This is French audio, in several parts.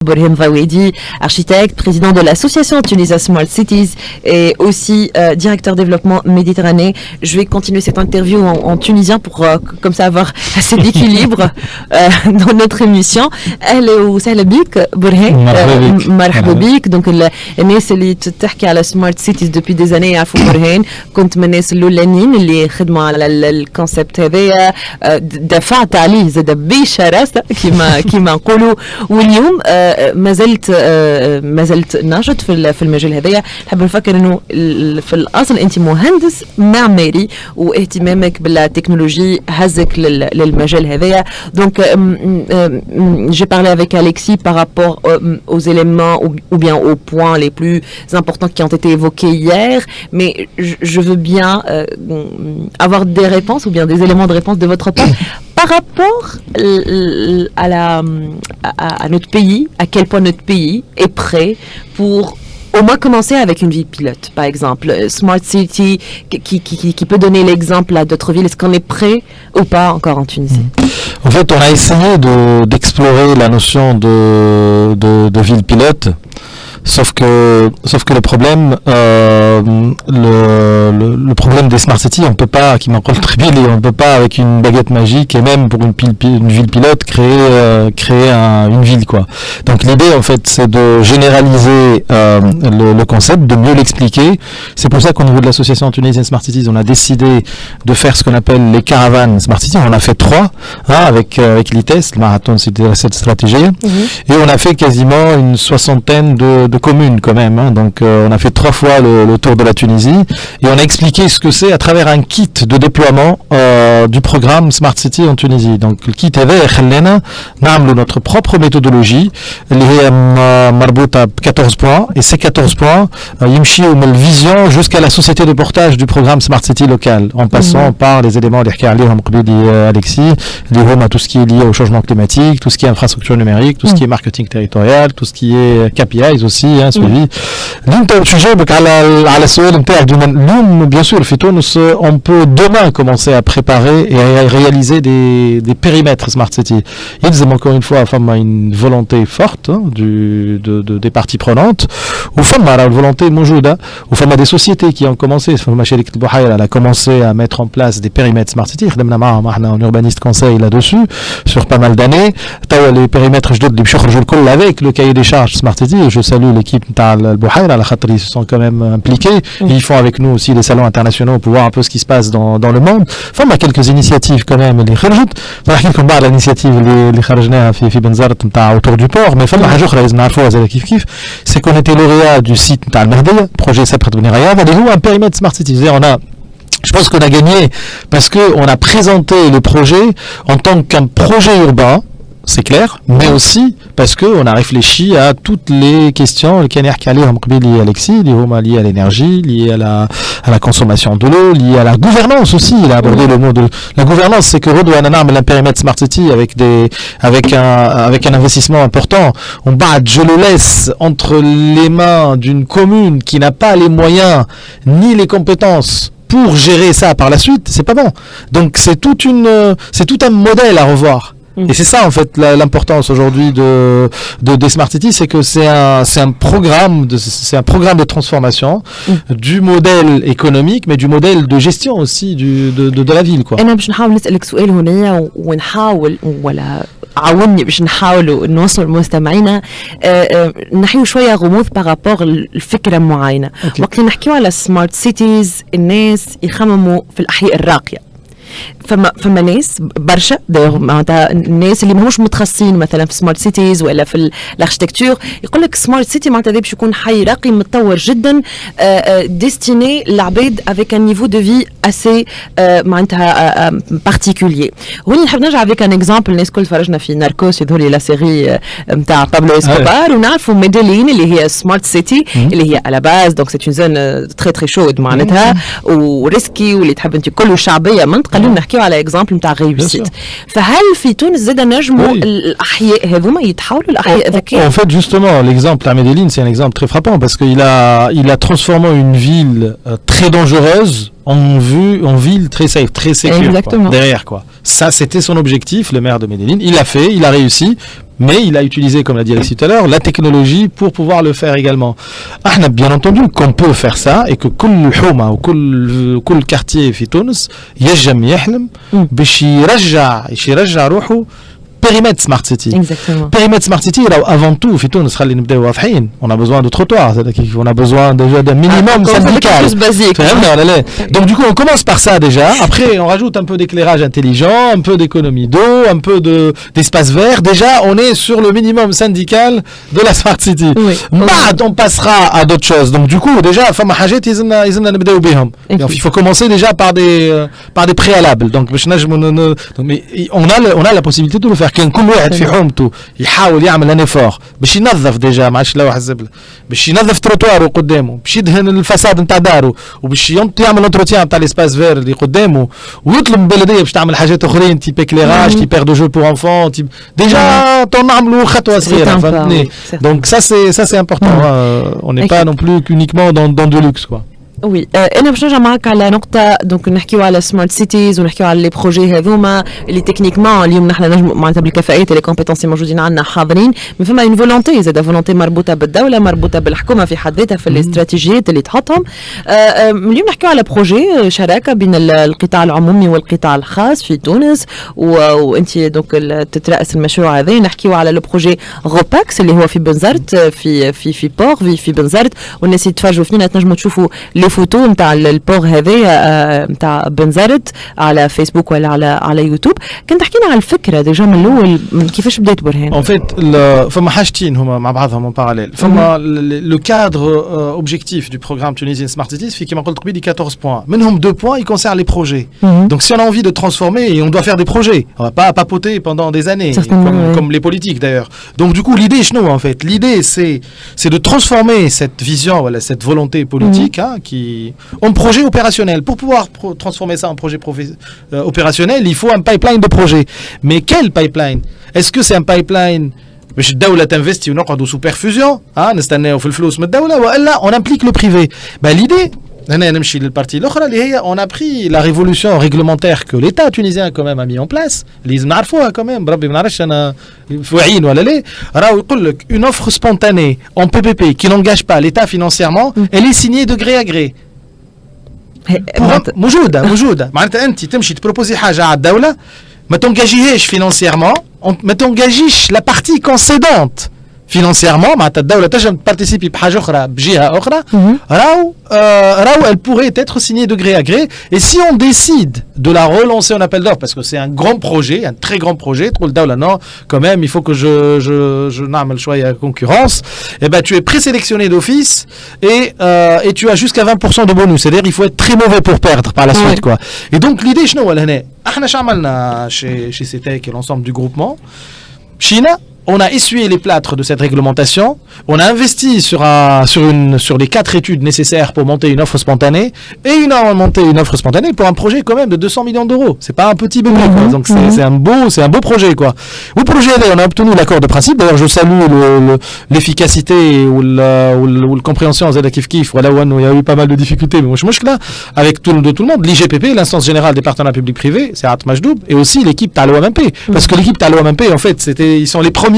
Bourhem Vaouedi, architecte, président de l'association Tunisia Smart Cities et aussi directeur développement Méditerranée. Je vais continuer cette interview en tunisien pour comme ça avoir assez d'équilibre dans notre émission. أهلا وسهلا بك Bourhem. مرحبا بك. Donc الناس اللي تحكي على Smart Cities depuis des années يعرفوا Bourhem. كنت من الناس الأولانيين اللي خدموا على الكونسبت هذايا دفعت عليه زاد بشراسة كما نقولوا واليوم ما زلت ناشط في المجال هذايا. نحب نفكر انه في الاصل انت مهندس معماري واهتمامك بالتكنولوجي هزك للمجال هذايا. Donc j'ai parlé avec Alexis par rapport aux éléments ou bien aux points les plus importants qui ont été évoqués hier, mais je veux bien avoir des réponses ou bien des éléments de réponse de votre part par rapport à notre pays, à quel point notre pays est prêt pour au moins commencer avec une ville pilote, par exemple. Smart City, qui peut donner l'exemple à d'autres villes. Est-ce qu'on est prêt ou pas encore en Tunisie? En fait, on a essayé d'explorer la notion de ville pilote. Sauf que le problème, le problème des smart cities, on peut pas, qui m'en parle très bien, on peut pas avec une baguette magique et même pour une ville pilote créer une ville quoi. Donc l'idée en fait c'est de généraliser le concept, de mieux l'expliquer. C'est pour ça qu'au niveau de l'association tunisienne Smart Cities, on a décidé de faire ce qu'on appelle les caravanes Smart Cities. On a fait 3 avec l'ITES, le marathon c'était cette stratégie, et on a fait quasiment une 60aine de communes quand même, hein. Donc on a fait 3 fois le tour de la Tunisie et on a expliqué ce que c'est à travers un kit de déploiement du programme Smart City en Tunisie. Donc le kit هذا خلينا نعملوا notre propre méthodologie اللي هي مربوطة ب 14 points et ces 14 points يمشيوا من الvision jusqu'à la société de portage du programme Smart City local en passant par les éléments اللي حكى عليهم قبيل Alexis اللي هما tout ce qui est lié au changement climatique, tout ce qui est infrastructure numérique, tout ce qui est marketing territorial, tout ce qui est KPIs aussi suivi. انت تجاوبك على السؤال نتاعك اليوم bien sûr في تونس on peut demain commencer à préparer et à réaliser des périmètres smart city. يلزم encore une fois فما une volonté forte des parties prenantes وفما la volonté موجودة وفما des sociétés qui ont commencé. فما شركة البحيرة elle a commencé à mettre en place des périmètres smart city. خدمنا معاهم احنا en urbaniste conseil là-dessus sur pas mal d'années. توا les périmètres جدد اللي باش يخرجوا الكل avec le cahier des charges smart city. Je salue l'équipe de Bouhaïra, la Khatri, ils se sont quand même impliqués. Et ils font avec nous aussi des salons internationaux pour voir un peu ce qui se passe dans le monde. Enfin, il y a quelques initiatives quand même. L'initiative اللي خرجناها في بنزرت نتاع autour du port, mais فما حاجة أخرى لازم نعرفوها زي كيف c'est qu'on était lauréat du site نتاع المهدية, projet سبخة بن رياض, اللي هو un périmètre smart city. Je pense qu'on a gagné parce que on a présenté le projet en tant qu'un projet urbain. C'est clair, mais aussi parce que on a réfléchi à toutes les questions liées Alexis, liées à l'énergie, liées à la consommation de l'eau, liées à la gouvernance aussi. Il a abordé le mot de la gouvernance, c'est que Rodou a un périmètre Smart City avec un investissement important. Je le laisse entre les mains d'une commune qui n'a pas les moyens ni les compétences pour gérer ça par la suite, c'est pas bon. Donc c'est tout un modèle à revoir. Et c'est ça en fait l'importance aujourd'hui des Smart Cities, c'est que c'est un programme de transformation du modèle économique, mais du modèle de gestion aussi de la ville quoi. أنا باش نحاول نسألك سؤال هنا ونحاول ولا عاوني باش نحاولوا نوصل لمستمعينا نحيو شوية غموض بارابور الفكرة معينة. وقت نحكيو على سمارت سيتيز الناس يخمموا في الأحياء الراقية. فما ناس برشا معناتها الناس اللي ماهوش متخصصين مثلا في سمارت سيتيز ولا في الاركتيكتور يقول لك سمارت سيتي معناتها باش يكون حي راقي متطور جدا ديستيني للعباد افيك ان نيفو دو في اسي معناتها بارتيكولير. هوني نحب نرجع افيك ان اكزامبل. الناس كل تفرجنا في ناركوس يظهر لي لا سيري نتاع بابلو اسكوبار ونعرفوا ميدلين اللي هي سمارت سيتي اللي هي على باز دونك سي اون زون تري تري شود معناتها وريسكي واللي تحب انت كله شعبيه منطقه اللي نحكيو على اكزامبل نتاع ريوسيت. فهل في تونس زاد نجموا الاحياء هذوما يتحولوا الاحياء الذكيه؟ En fait justement l'exemple à Medellín c'est un exemple très frappant parce qu'il a transformé une ville très dangereuse en ville très safe, très sécure, Exactement. Derrière quoi. Ça, c'était son objectif, le maire de Medellín. Il l'a fait, il a réussi, mais il a utilisé, comme l'a dit Alexis tout à l'heure, la technologie pour pouvoir le faire également. Bien entendu qu'on peut faire ça et que كل حومة وكل quartier في تونس يجم يحلم باش يرجع روحه périmètre Smart City. Exactement. Périmètre Smart City, là, avant tout, on a besoin de trottoirs, on a besoin déjà d'un minimum syndical. Plus basique. Donc du coup, on commence par ça déjà. Après, on rajoute un peu d'éclairage intelligent, un peu d'économie d'eau, un peu d'espace vert. Déjà, on est sur le minimum syndical de la Smart City. Oui. On passera à d'autres choses. Donc du coup, déjà, il faut commencer déjà par des préalables. Donc, mais on a la possibilité de le faire. كان كل واحد في حومته يحاول يعمل ان افور باش ينظف ديجا ما عادش لوح الزبله باش ينظف تروتواره قدامه باش يدهن الفساد نتاع داره وباش يعمل انتروتيان نتاع ليسباس فير اللي قدامه ويطلب من البلديه باش تعمل حاجات اخرين تيب اكليراج تيب بير دو جو بور انفون تيب ديجا نعملوا خطوه صغيره فهمتني دونك ça c'est important on n'est pas non plus uniquement dans de luxe quoi. وي انا باش نرجع معك على نقطه دونك نحكيو على سمارت سيتيز ونحكيو على لي بروجي هذوما اللي تكنيكمون اليوم نحن نجم معناتها بالكفاءات لي كومبيتونسي موجودين عندنا حاضرين مي فما اون فولونتي زاد فولونتي مربوطه بالدوله مربوطه بالحكومه في حد ذاتها في الاستراتيجيات اللي تحطهم اليوم نحكيو على بروجي شراكه بين القطاع العمومي والقطاع الخاص في تونس وانت دونك تترأس المشروع هذا نحكيو على لو بروجي غوباكس اللي هو في بنزرت في بور في بنزرت والناس يتفرجوا فينا تنجموا تشوفوا فوتو نتاع البور هذا نتاع بنزرت على فيسبوك ولا على يوتيوب كنت تحكينا على الفكره ديجا من الاول كيفاش بدات برهان ان فيت فما حاجتين هما مع بعضهم en parallèle فما لو كادر اوبجيكتيف دو بروغرام تونيزيان سمارت سيتيز في كيما قلت قبيلي 14 بوان منهم 2 points ils concernent les projets donc si on a envie de transformer on doit faire des projets on va pas papoter pendant des années comme les politiques d'ailleurs donc du coup l'idée chez nous en fait l'idée c'est de transformer cette vision voilà cette volonté politique qui en projet opérationnel. Pour pouvoir transformer ça en projet opérationnel, il faut un pipeline de projet. Mais quel pipeline? Est-ce que c'est un pipeline باش الدولة تنفستي ونقعدوا سو بيرفوزيون نستناو في الفلوس من الدولة والا on implique le privé. l'idée هنا نمشي للبارتي الاخرى اللي هي on a pris la révolution réglementaire que l'État tunisien quand même a mis en place اللي لازم نعرفوها quand même بربي ما نعرفش انا واعيين ولا لا راهو يقول لك une offre spontanée en PPP qui n'engage pas l'État financièrement elle est signée de gré à gré موجوده معناتها انت تمشي تبروبوزي حاجه على الدوله ما تنجاجيهاش فينانسيرمون ما تنجاجيش لا بارتي كونسيدونت financièrement معناتها الدولة تنجم تبارتيسيبي بحاجة أخرى بجهة أخرى راهو elle pourrait être signée de gré à gré et si on décide de la relancer en appel d'offres parce que c'est un grand projet un très grand projet تقول الدولة non quand même il faut que je نعمل شوية concurrence et ben tu es présélectionné d'office et tu as jusqu'à 20% de bonus c'est-à-dire il faut être très mauvais pour perdre par la suite quoi et donc l'idée شنو هنا احنا شعملنا chez CETEC et l'ensemble du groupement China on a essuyé les plâtres de cette réglementation, on a investi sur les 4 études nécessaires pour monter une offre spontanée, et on a monté une offre spontanée pour un projet quand même de 200 millions d'euros. C'est pas un petit bébé, quoi. Donc c'est un beau projet, quoi. Au projet, on a obtenu l'accord de principe. D'ailleurs, je salue l'efficacité ou la compréhension de Kif Kif. Voilà, il y a eu pas mal de difficultés, mais moi là, avec tout le monde, l'IGPP, l'instance générale des partenariats publics-privés, c'est At Majdoub, et aussi l'équipe Talo MMP. Parce que l'équipe Talo MMP, en fait, ils sont les premiers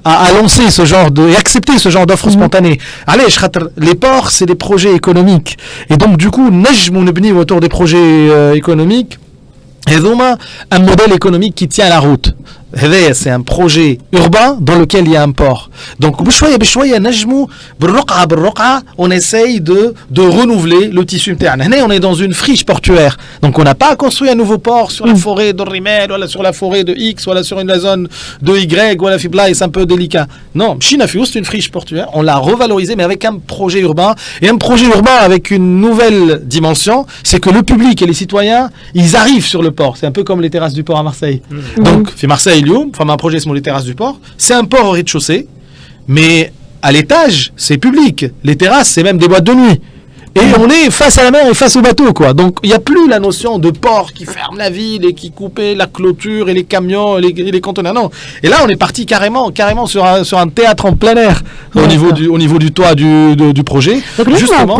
à lancer ce genre et accepter ce genre d'offres spontanées. Allez, les ports, c'est des projets économiques. Et donc, du coup, Najm Nibni autour des projets économiques, et donc, un modèle économique qui tient la route. C'est un projet urbain dans lequel il y a un port. Donc, on essaye de renouveler le tissu interne. On est dans une friche portuaire. Donc, on n'a pas construit un nouveau port sur la forêt de Rimel, ou sur la forêt de X, ou sur une zone de Y, ou la Fibla, c'est un peu délicat. Non, Chinafiou, c'est une friche portuaire. On l'a revalorisé, mais avec un projet urbain. Et un projet urbain avec une nouvelle dimension, c'est que le public et les citoyens, ils arrivent sur le port. C'est un peu comme les terrasses du port à Marseille. Donc, Marseille, enfin un projet sur les terrasses du port, c'est un port au rez-de-chaussée, mais à l'étage, c'est public. Les terrasses, c'est même des boîtes de nuit. Et on est face à la mer et face au bateau, quoi. Donc, il n'y a plus la notion de port qui ferme la ville et qui coupait la clôture et les camions et les conteneurs. Non. Et là, on est parti carrément sur un théâtre en plein air au niveau du toit du projet. Donc, justement,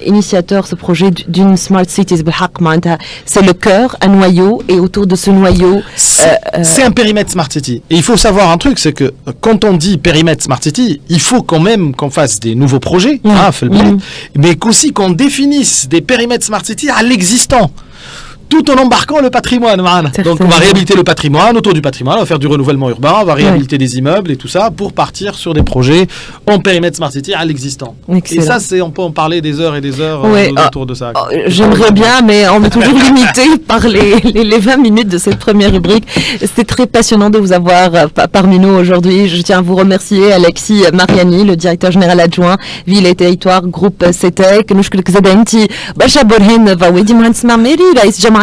initiateur ce projet d'une Smart Cities, c'est le cœur, un noyau, et autour de ce noyau... C'est un périmètre Smart City. Et il faut savoir un truc, c'est que quand on dit périmètre Smart City, il faut quand même qu'on fasse des nouveaux projets, mais qu'aussi qu'on définisse des périmètres Smart City à l'existant, tout en embarquant le patrimoine. Donc on va réhabiliter le patrimoine, autour du patrimoine, on va faire du renouvellement urbain, on va réhabiliter des immeubles et tout ça pour partir sur des projets en périmètre Smart City à l'existant. Et ça, on peut en parler des heures et des heures autour de ça. J'aimerais bien, mais on est toujours limité par les 20 minutes de cette première rubrique. C'était très passionnant de vous avoir parmi nous aujourd'hui. Je tiens à vous remercier, Alexis Mariani, le directeur général adjoint Ville et Territoire, groupe CETEC. نشكرك زاد انت برشا برهان فوادي مهندس معماري رئيس جمعية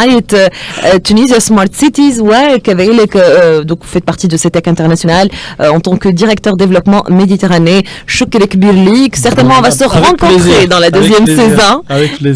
Tunisia Smart Cities وكذلك donc vous faites partie de CETEC International en tant que directeur développement Méditerranée. شكرا كبير ليك. Certainement on va se rencontrer dans la deuxième saison.